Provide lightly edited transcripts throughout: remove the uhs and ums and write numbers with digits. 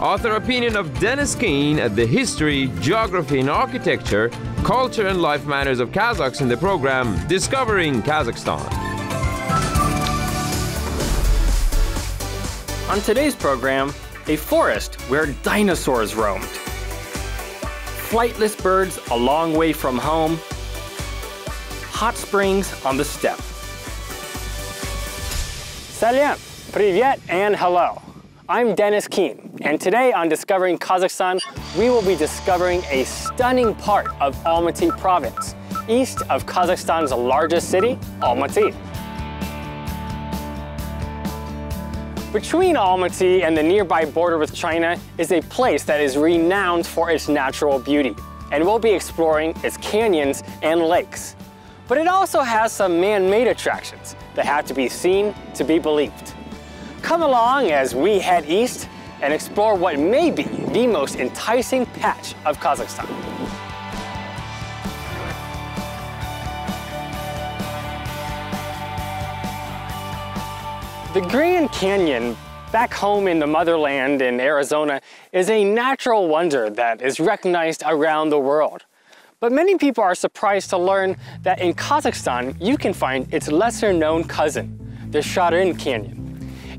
Author opinion of Dennis Keane at the History, Geography and Architecture, Culture and Life Manners of Kazakhs in the program Discovering Kazakhstan. On today's program, a forest where dinosaurs roamed. Flightless birds a long way from home. Hot springs on the steppe. Salam, привет, and hello. I'm Dennis Keane, and today on Discovering Kazakhstan, we will be discovering a stunning part of Almaty province, east of Kazakhstan's largest city, Almaty. Between Almaty and the nearby border with China is a place that is renowned for its natural beauty, and we'll be exploring its canyons and lakes. But it also has some man-made attractions that have to be seen to be believed. Come along as we head east and explore what may be the most enticing patch of Kazakhstan. The Grand Canyon, back home in the motherland in Arizona, is a natural wonder that is recognized around the world. But many people are surprised to learn that in Kazakhstan, you can find its lesser-known cousin, the Charyn Canyon.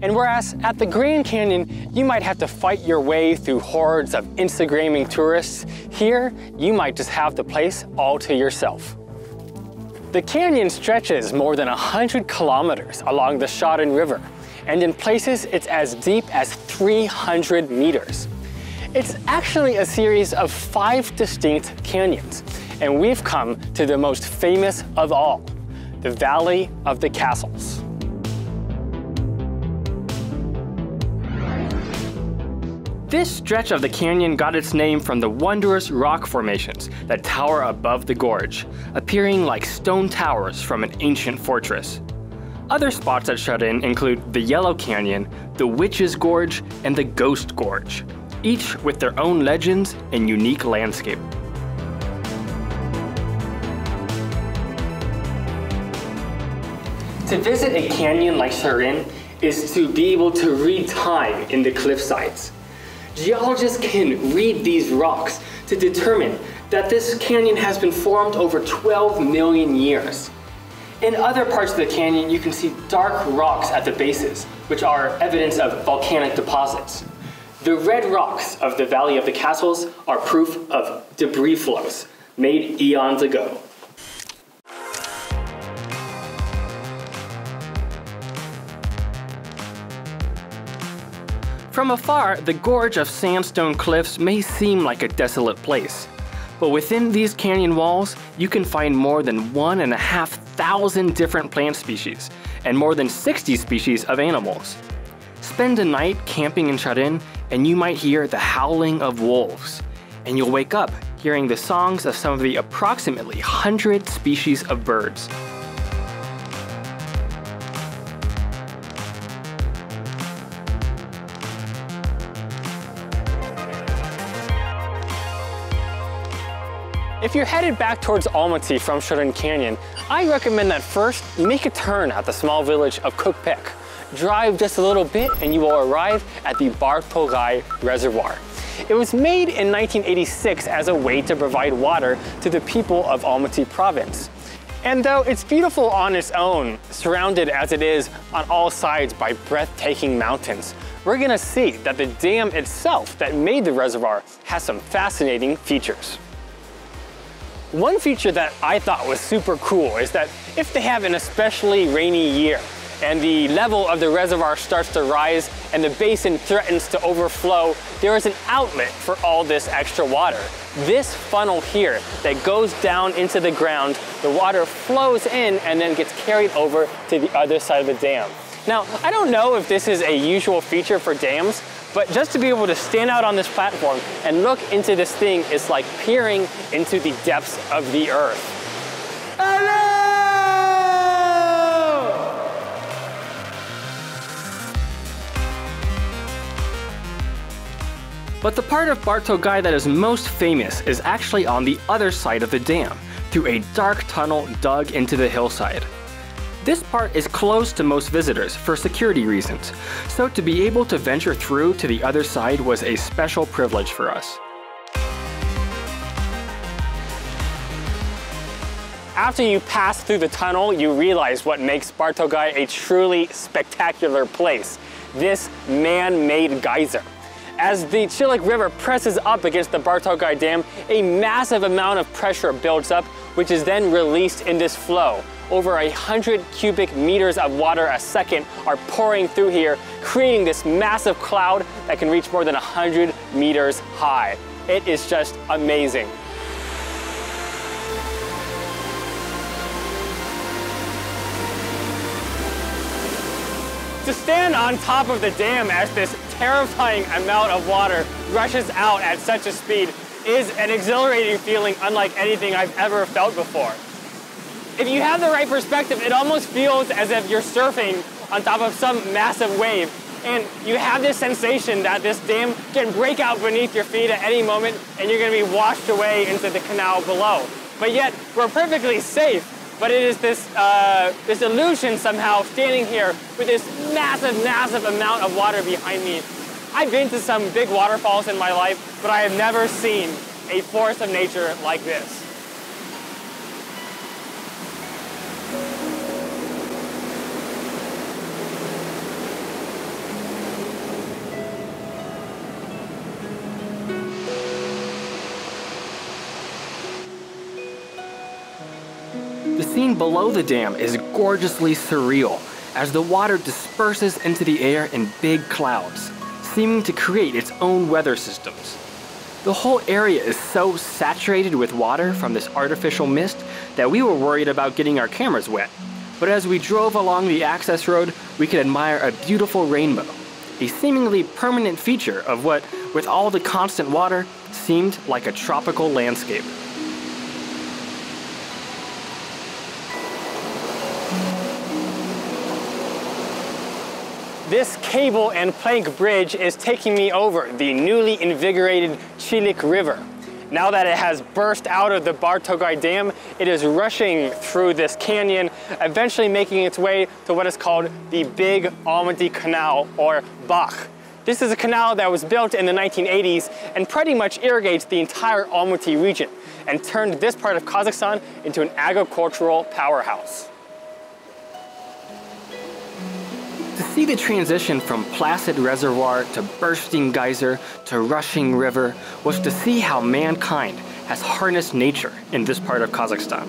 And whereas at the Grand Canyon, you might have to fight your way through hordes of Instagramming tourists, here you might just have the place all to yourself. The canyon stretches more than 100 kilometers along the Charyn River, and in places it's as deep as 300 meters. It's actually a series of 5 distinct canyons, and we've come to the most famous of all, the Valley of the Castles. This stretch of the canyon got its name from the wondrous rock formations that tower above the gorge, appearing like stone towers from an ancient fortress. Other spots at Charyn include the Yellow Canyon, the Witch's Gorge, and the Ghost Gorge, each with their own legends and unique landscape. To visit a canyon like Charyn is to be able to read time in the cliff sides. Geologists can read these rocks to determine that this canyon has been formed over 12 million years. In other parts of the canyon, you can see dark rocks at the bases, which are evidence of volcanic deposits. The red rocks of the Valley of the Castles are proof of debris flows made eons ago. From afar, the gorge of sandstone cliffs may seem like a desolate place. But within these canyon walls, you can find more than 1,500 different plant species and more than 60 species of animals. Spend a night camping in Charyn and you might hear the howling of wolves. And you'll wake up hearing the songs of some of the approximately 100 species of birds. If you're headed back towards Almaty from Charyn Canyon, I recommend that first you make a turn at the small village of Kolchak. Drive just a little bit and you will arrive at the Bartolgai Reservoir. It was made in 1986 as a way to provide water to the people of Almaty province. And though it's beautiful on its own, surrounded as it is on all sides by breathtaking mountains, we're gonna see that the dam itself that made the reservoir has some fascinating features. One feature that I thought was super cool is that if they have an especially rainy year and the level of the reservoir starts to rise and the basin threatens to overflow, there is an outlet for all this extra water. This funnel here that goes down into the ground, the water flows in and then gets carried over to the other side of the dam. Now, I don't know if this is a usual feature for dams, but just to be able to stand out on this platform and look into this thing is like peering into the depths of the earth. Hello! But the part of Bartolgai that is most famous is actually on the other side of the dam, through a dark tunnel dug into the hillside. This part is closed to most visitors for security reasons, so to be able to venture through to the other side was a special privilege for us. After you pass through the tunnel, you realize what makes Bartogai a truly spectacular place. This man-made geyser. As the Jibek River presses up against the Bartogai Dam, a massive amount of pressure builds up, which is then released in this flow. Over 100 cubic meters of water a second are pouring through here, creating this massive cloud that can reach more than 100 meters high. It is just amazing. To stand on top of the dam as this terrifying amount of water rushes out at such a speed is an exhilarating feeling unlike anything I've ever felt before. If you have the right perspective, it almost feels as if you're surfing on top of some massive wave, and you have this sensation that this dam can break out beneath your feet at any moment and you're going to be washed away into the canal below. But yet, we're perfectly safe. But it is this illusion somehow standing here with this massive amount of water behind me. I've been to some big waterfalls in my life, but I have never seen a force of nature like this. The scene below the dam is gorgeously surreal as the water disperses into the air in big clouds, seeming to create its own weather systems. The whole area is so saturated with water from this artificial mist that we were worried about getting our cameras wet. But as we drove along the access road, we could admire a beautiful rainbow, a seemingly permanent feature of what, with all the constant water, seemed like a tropical landscape. This cable and plank bridge is taking me over the newly invigorated Jibek River. Now that it has burst out of the Bartogai Dam, it is rushing through this canyon, eventually making its way to what is called the Big Almaty Canal, or Bach. This is a canal that was built in the 1980s and pretty much irrigates the entire Almaty region and turned this part of Kazakhstan into an agricultural powerhouse. To see the transition from placid reservoir to bursting geyser to rushing river was to see how mankind has harnessed nature in this part of Kazakhstan.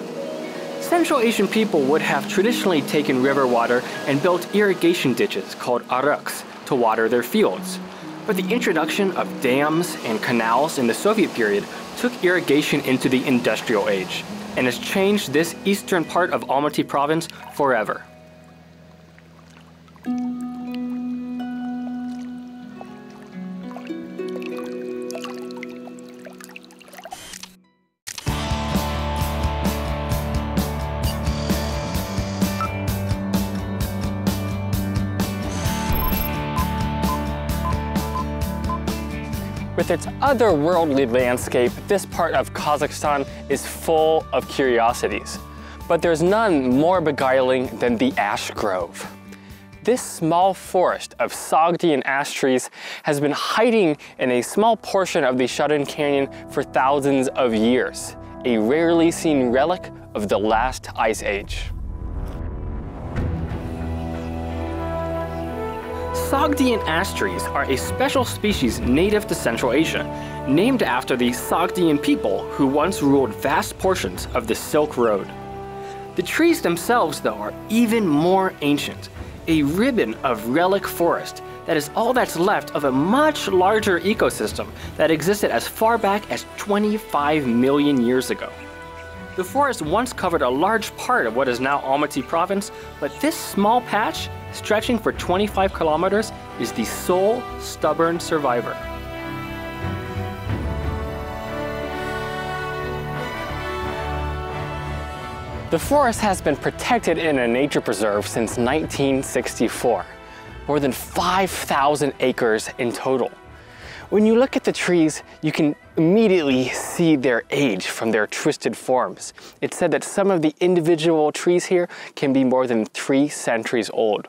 Central Asian people would have traditionally taken river water and built irrigation ditches called araks to water their fields. But the introduction of dams and canals in the Soviet period took irrigation into the industrial age and has changed this eastern part of Almaty province forever. With its otherworldly landscape, this part of Kazakhstan is full of curiosities. But there's none more beguiling than the ash grove. This small forest of Sogdian ash trees has been hiding in a small portion of the Charyn Canyon for thousands of years, a rarely seen relic of the last ice age. Sogdian ash trees are a special species native to Central Asia, named after the Sogdian people who once ruled vast portions of the Silk Road. The trees themselves, though, are even more ancient, a ribbon of relic forest that is all that's left of a much larger ecosystem that existed as far back as 25 million years ago. The forest once covered a large part of what is now Almaty province, but this small patch, stretching for 25 kilometers, is the sole stubborn survivor. The forest has been protected in a nature preserve since 1964, more than 5,000 acres in total. When you look at the trees, you can immediately see their age from their twisted forms. It's said that some of the individual trees here can be more than 3 centuries old.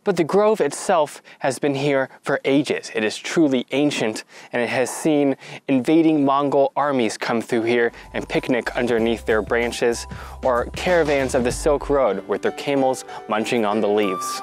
But the grove itself has been here for ages. It is truly ancient, and it has seen invading Mongol armies come through here and picnic underneath their branches, or caravans of the Silk Road with their camels munching on the leaves.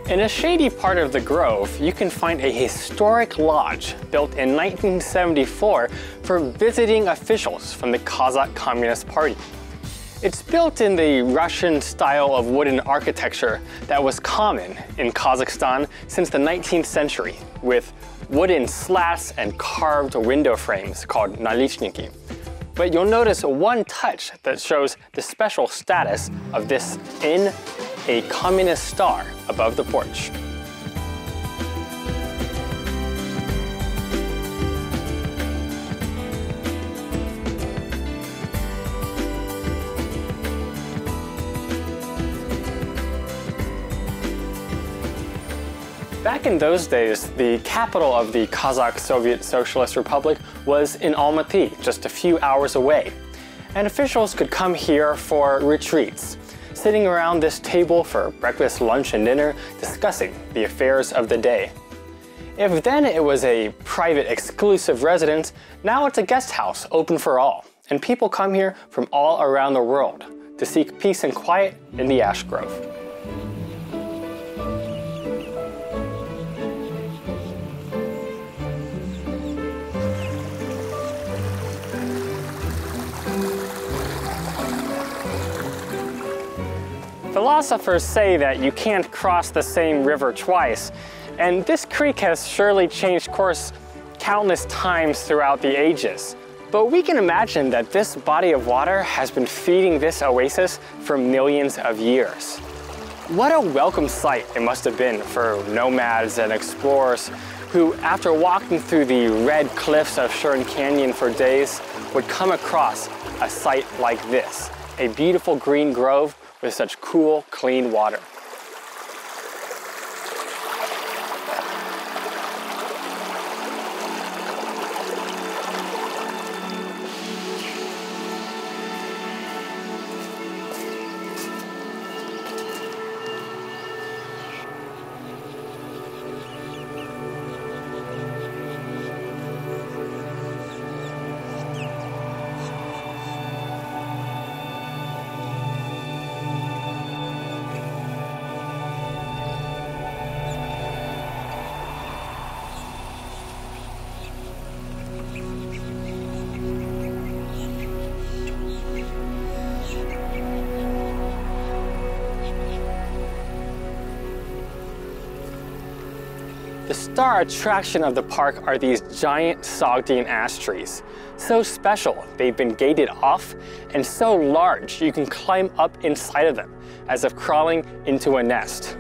In a shady part of the grove, you can find a historic lodge built in 1974 for visiting officials from the Kazakh Communist Party. It's built in the Russian style of wooden architecture that was common in Kazakhstan since the 19th century, with wooden slats and carved window frames called nalichniki. But you'll notice one touch that shows the special status of this inn: a communist star above the porch. Back in those days, the capital of the Kazakh Soviet Socialist Republic was in Almaty, just a few hours away. And officials could come here for retreats, sitting around this table for breakfast, lunch, and dinner, discussing the affairs of the day. If then it was a private, exclusive residence, now it's a guest house open for all, and people come here from all around the world to seek peace and quiet in the ash grove. Philosophers say that you can't cross the same river twice, and this creek has surely changed course countless times throughout the ages. But we can imagine that this body of water has been feeding this oasis for millions of years. What a welcome sight it must have been for nomads and explorers who, after walking through the red cliffs of Charyn Canyon for days, would come across a site like this, a beautiful green grove with such cool, clean water. The star attraction of the park are these giant Sogdian ash trees. So special, they've been gated off, and so large you can climb up inside of them, as if crawling into a nest.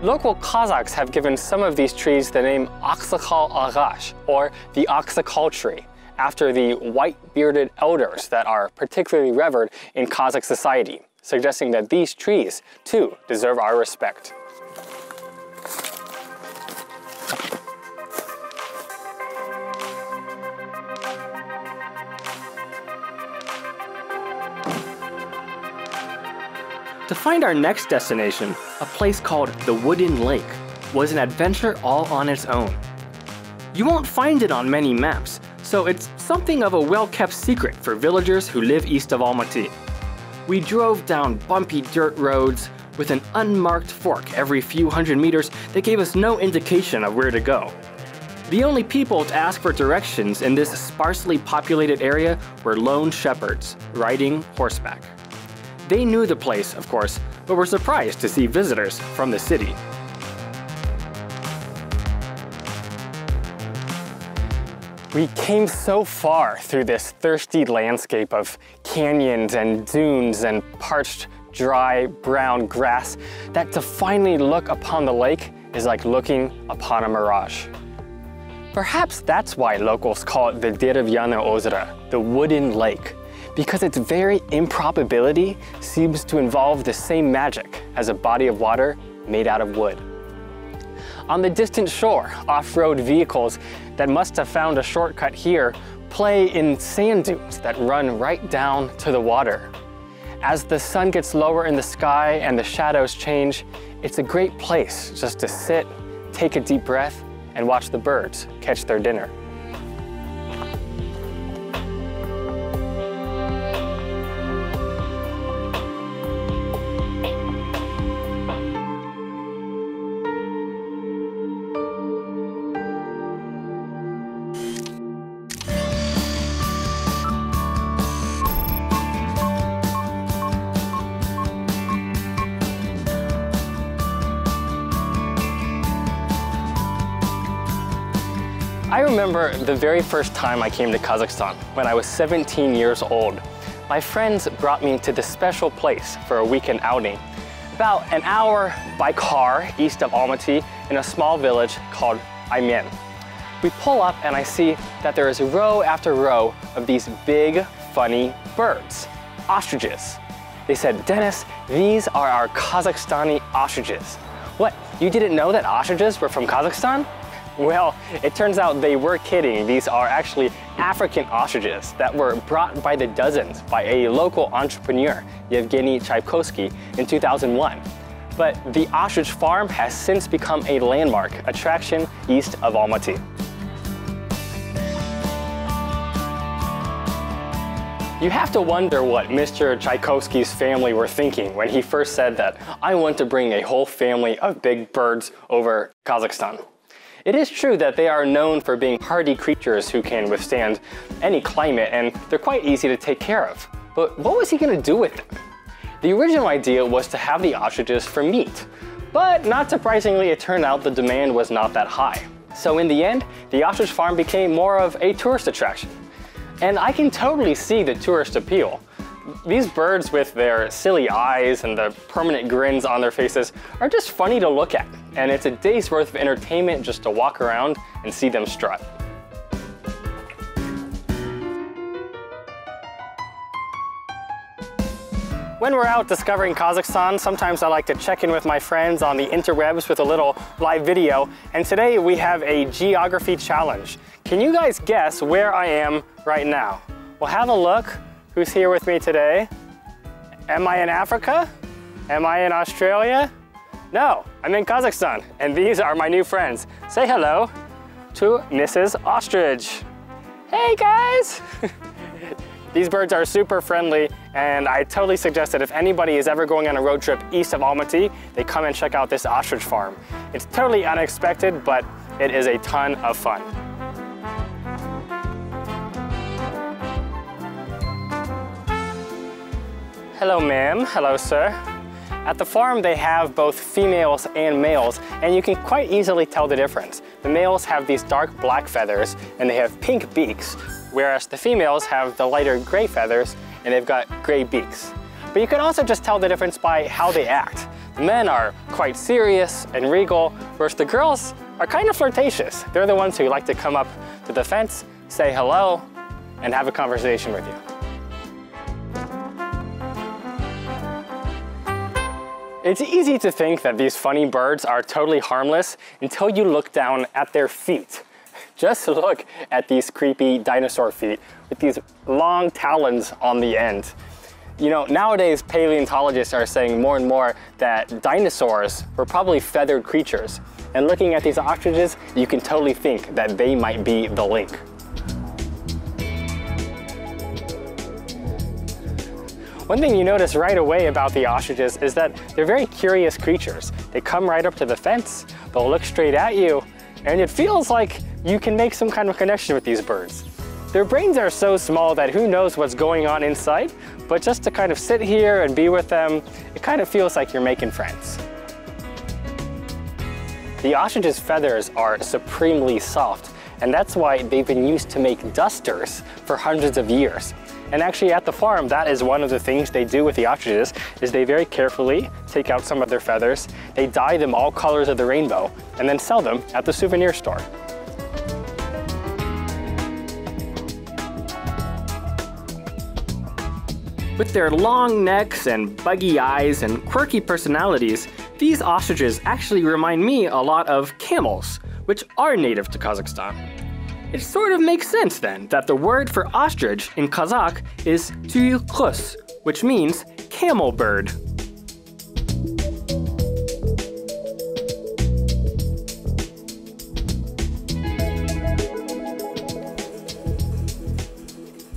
Local Kazakhs have given some of these trees the name Aksakal Agash, or the Aksakal tree, after the white-bearded elders that are particularly revered in Kazakh society, suggesting that these trees, too, deserve our respect. To find our next destination, a place called the Wooden Lake, was an adventure all on its own. You won't find it on many maps, so it's something of a well-kept secret for villagers who live east of Almaty. We drove down bumpy dirt roads with an unmarked fork every few hundred meters that gave us no indication of where to go. The only people to ask for directions in this sparsely populated area were lone shepherds riding horseback. They knew the place, of course, but were surprised to see visitors from the city. We came so far through this thirsty landscape of canyons and dunes and parched, dry, brown grass that to finally look upon the lake is like looking upon a mirage. Perhaps that's why locals call it the Derevyane Ozero, the wooden lake, because its very improbability seems to involve the same magic as a body of water made out of wood. On the distant shore, off-road vehicles that must have found a shortcut here play in sand dunes that run right down to the water. As the sun gets lower in the sky and the shadows change, it's a great place just to sit, take a deep breath, and watch the birds catch their dinner. I remember the very first time I came to Kazakhstan when I was 17 years old. My friends brought me to this special place for a weekend outing, about an hour by car east of Almaty in a small village called Aymen. We pull up and I see that there is row after row of these big, funny birds, ostriches. They said, "Dennis, these are our Kazakhstani ostriches." What, you didn't know that ostriches were from Kazakhstan? Well, it turns out they were kidding. These are actually African ostriches that were brought by the dozens by a local entrepreneur, Yevgeny Tchaikovsky, in 2001. But the Ostrich Farm has since become a landmark attraction east of Almaty. You have to wonder what Mr. Tchaikovsky's family were thinking when he first said that, "I want to bring a whole family of big birds over Kazakhstan." It is true that they are known for being hardy creatures who can withstand any climate, and they're quite easy to take care of. But what was he going to do with them? The original idea was to have the ostriches for meat, but not surprisingly, it turned out the demand was not that high. So in the end, the Ostrich Farm became more of a tourist attraction. And I can totally see the tourist appeal. These birds with their silly eyes and the permanent grins on their faces are just funny to look at, and it's a day's worth of entertainment just to walk around and see them strut. When we're out discovering Kazakhstan, sometimes I like to check in with my friends on the interwebs with a little live video, and today we have a geography challenge. Can you guys guess where I am right now? Well, have a look. Who's here with me today? Am I in Africa? Am I in Australia? No, I'm in Kazakhstan, and these are my new friends. Say hello to Mrs. Ostrich. Hey guys! These birds are super friendly, and I totally suggest that if anybody is ever going on a road trip east of Almaty, they come and check out this ostrich farm. It's totally unexpected, but it is a ton of fun. Hello ma'am, hello sir. At the farm they have both females and males, and you can quite easily tell the difference. The males have these dark black feathers and they have pink beaks, whereas the females have the lighter gray feathers and they've got gray beaks. But you can also just tell the difference by how they act. The men are quite serious and regal, whereas the girls are kind of flirtatious. They're the ones who like to come up to the fence, say hello, and have a conversation with you. It's easy to think that these funny birds are totally harmless until you look down at their feet. Just look at these creepy dinosaur feet with these long talons on the end. You know, nowadays paleontologists are saying more and more that dinosaurs were probably feathered creatures. And looking at these ostriches, you can totally think that they might be the link. One thing you notice right away about the ostriches is that they're very curious creatures. They come right up to the fence, they'll look straight at you, and it feels like you can make some kind of connection with these birds. Their brains are so small that who knows what's going on inside, but just to kind of sit here and be with them, it kind of feels like you're making friends. The ostrich's feathers are supremely soft, and that's why they've been used to make dusters for hundreds of years. And actually at the farm, that is one of the things they do with the ostriches, is they very carefully take out some of their feathers, they dye them all colors of the rainbow, and then sell them at the souvenir store. With their long necks and buggy eyes and quirky personalities, these ostriches actually remind me a lot of camels, which are native to Kazakhstan. It sort of makes sense then that the word for ostrich in Kazakh is tuyukhus, which means camel bird.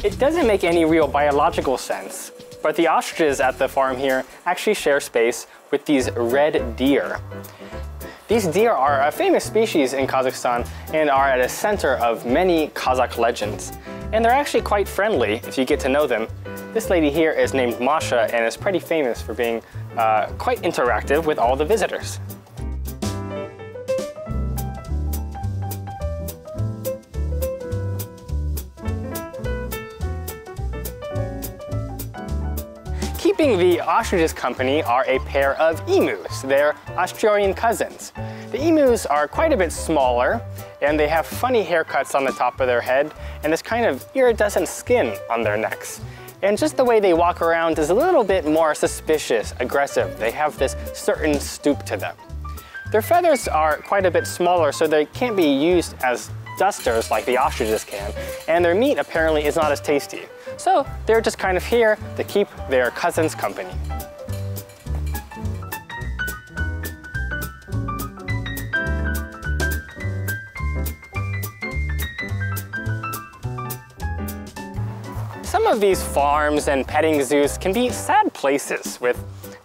It doesn't make any real biological sense, but the ostriches at the farm here actually share space with these red deer. These deer are a famous species in Kazakhstan and are at the center of many Kazakh legends. And they're actually quite friendly if you get to know them. This lady here is named Masha and is pretty famous for being quite interactive with all the visitors. Keeping the ostriches company are a pair of emus. They're Australian cousins. The emus are quite a bit smaller and they have funny haircuts on the top of their head and this kind of iridescent skin on their necks. And just the way they walk around is a little bit more suspicious, aggressive. They have this certain stoop to them. Their feathers are quite a bit smaller so they can't be used as dusters like the ostriches can, and their meat apparently is not as tasty. So they're just kind of here to keep their cousins company. Some of these farms and petting zoos can be sad places with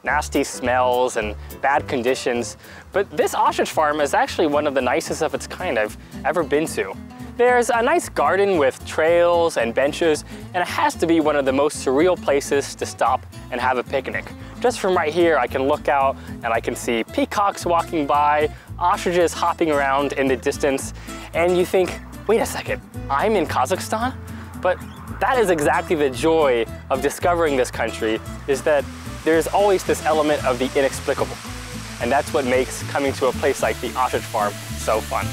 nasty smells and bad conditions, but this ostrich farm is actually one of the nicest of its kind I've ever been to. There's a nice garden with trails and benches, and it has to be one of the most surreal places to stop and have a picnic. Just from right here, I can look out and I can see peacocks walking by, ostriches hopping around in the distance, and you think, wait a second, I'm in Kazakhstan? But that is exactly the joy of discovering this country, is that there's always this element of the inexplicable. And that's what makes coming to a place like the Ostrich Farm so fun.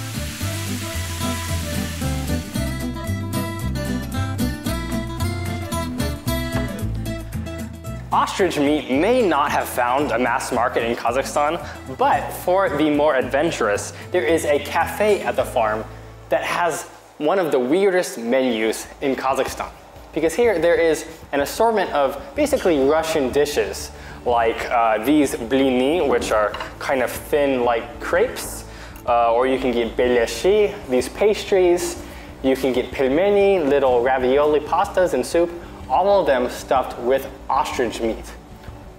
Ostrich meat may not have found a mass market in Kazakhstan, but for the more adventurous, there is a cafe at the farm that has one of the weirdest menus in Kazakhstan. Because here there is an assortment of basically Russian dishes, like these blini, which are kind of thin like crepes, or you can get belyashi, these pastries. You can get pelmeni, little ravioli pastas and soup, all of them stuffed with ostrich meat.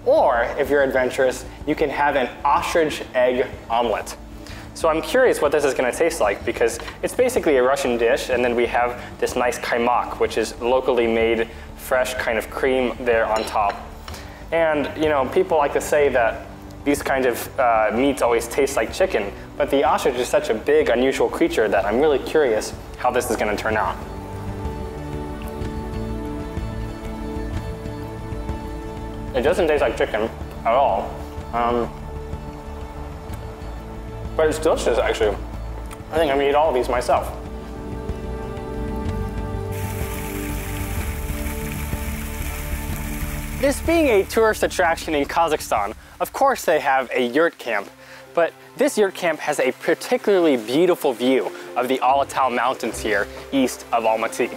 Or, if you're adventurous, you can have an ostrich egg omelet. So I'm curious what this is going to taste like, because it's basically a Russian dish, and then we have this nice kaymak, which is locally made, fresh kind of cream there on top. And you know, people like to say that these kinds of meats always taste like chicken, but the ostrich is such a big, unusual creature that I'm really curious how this is going to turn out. It doesn't taste like chicken at all. But it's delicious, actually. I think I'm gonna eat all of these myself. This being a tourist attraction in Kazakhstan, of course they have a yurt camp, but this yurt camp has a particularly beautiful view of the Almaty Mountains here, east of Almaty.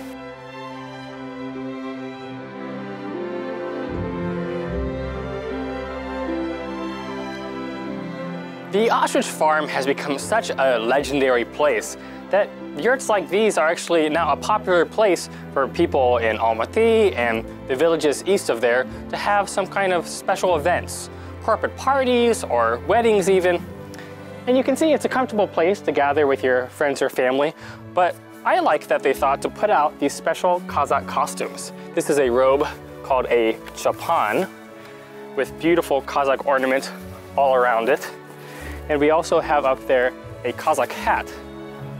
The Ostrich Farm has become such a legendary place that yurts like these are actually now a popular place for people in Almaty and the villages east of there to have some kind of special events, corporate parties or weddings even. And you can see it's a comfortable place to gather with your friends or family, but I like that they thought to put out these special Kazakh costumes. This is a robe called a chapan with beautiful Kazakh ornament all around it. And we also have up there a Kazakh hat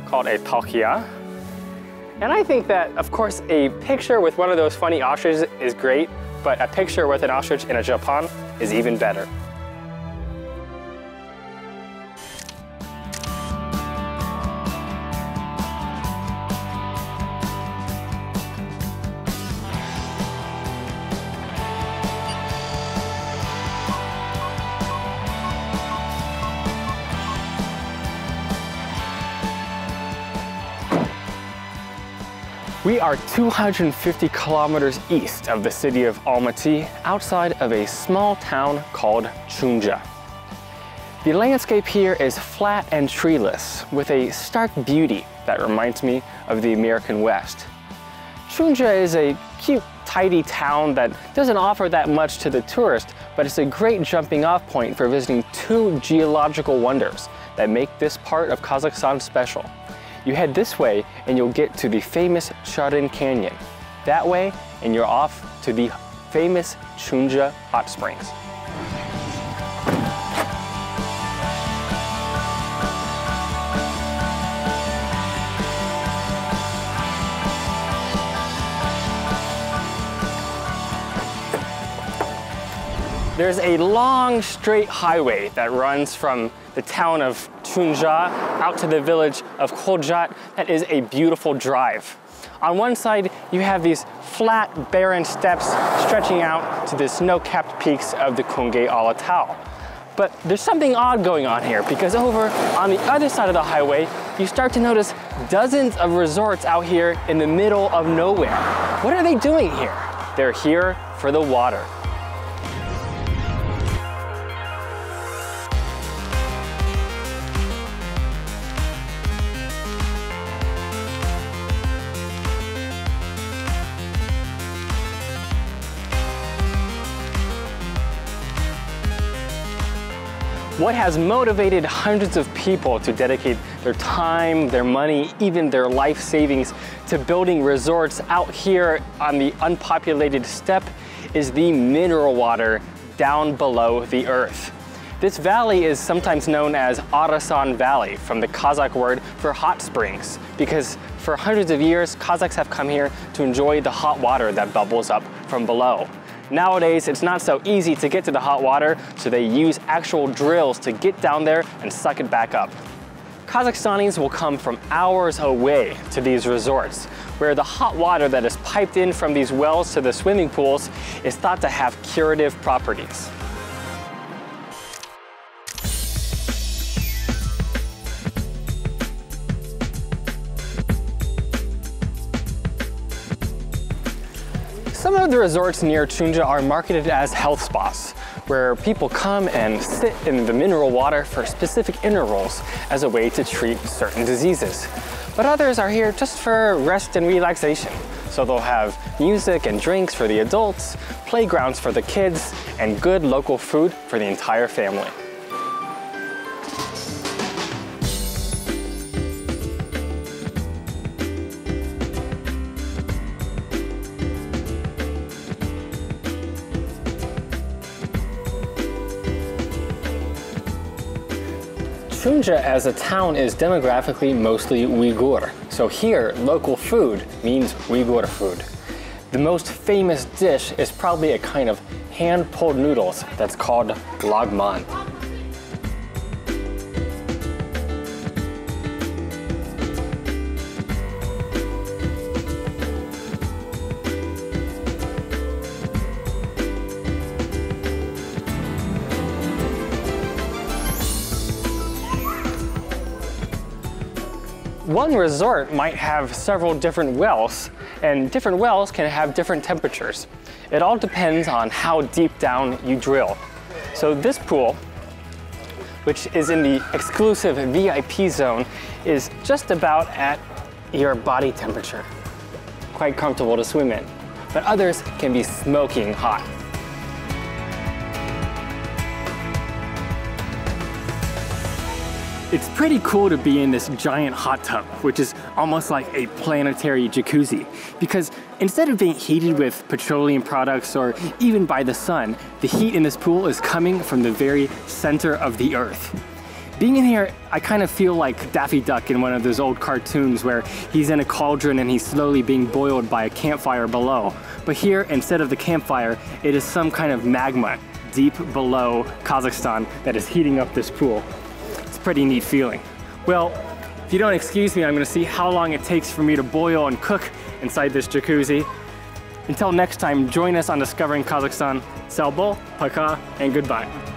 called a talkia. And I think that, of course, a picture with one of those funny ostriches is great, but a picture with an ostrich in a chapan is even better. We are 250 kilometers east of the city of Almaty, outside of a small town called Chunja. The landscape here is flat and treeless, with a stark beauty that reminds me of the American West. Chunja is a cute, tidy town that doesn't offer that much to the tourist, but it's a great jumping off point for visiting two geological wonders that make this part of Kazakhstan special. You head this way and you'll get to the famous Charyn Canyon. That way and you're off to the famous Chunja hot springs. There's a long straight highway that runs from the town of Chunja out to the village of Kolchak. That is a beautiful drive. On one side, you have these flat, barren steppes stretching out to the snow-capped peaks of the Kungay Alatau. But there's something odd going on here, because over on the other side of the highway, you start to notice dozens of resorts out here in the middle of nowhere. What are they doing here? They're here for the water. What has motivated hundreds of people to dedicate their time, their money, even their life savings to building resorts out here on the unpopulated steppe is the mineral water down below the earth. This valley is sometimes known as Arasan Valley, from the Kazakh word for hot springs, because for hundreds of years, Kazakhs have come here to enjoy the hot water that bubbles up from below. Nowadays, it's not so easy to get to the hot water, so they use actual drills to get down there and suck it back up. Kazakhstanis will come from hours away to these resorts, where the hot water that is piped in from these wells to the swimming pools is thought to have curative properties. Some of the resorts near Chunja are marketed as health spas, where people come and sit in the mineral water for specific intervals as a way to treat certain diseases. But others are here just for rest and relaxation. So they'll have music and drinks for the adults, playgrounds for the kids, and good local food for the entire family. Chunja as a town is demographically mostly Uyghur, so here local food means Uyghur food. The most famous dish is probably a kind of hand-pulled noodles that's called lagman. One resort might have several different wells, and different wells can have different temperatures. It all depends on how deep down you drill. So this pool, which is in the exclusive VIP zone, is just about at your body temperature. Quite comfortable to swim in. But others can be smoking hot. It's pretty cool to be in this giant hot tub, which is almost like a planetary jacuzzi, because instead of being heated with petroleum products or even by the sun, the heat in this pool is coming from the very center of the earth. Being in here, I kind of feel like Daffy Duck in one of those old cartoons where he's in a cauldron and he's slowly being boiled by a campfire below. But here, instead of the campfire, it is some kind of magma deep below Kazakhstan that is heating up this pool. Pretty neat feeling. Well, if you don't excuse me, I'm going to see how long it takes for me to boil and cook inside this jacuzzi. Until next time, join us on Discovering Kazakhstan. Salbo, Paka, and goodbye.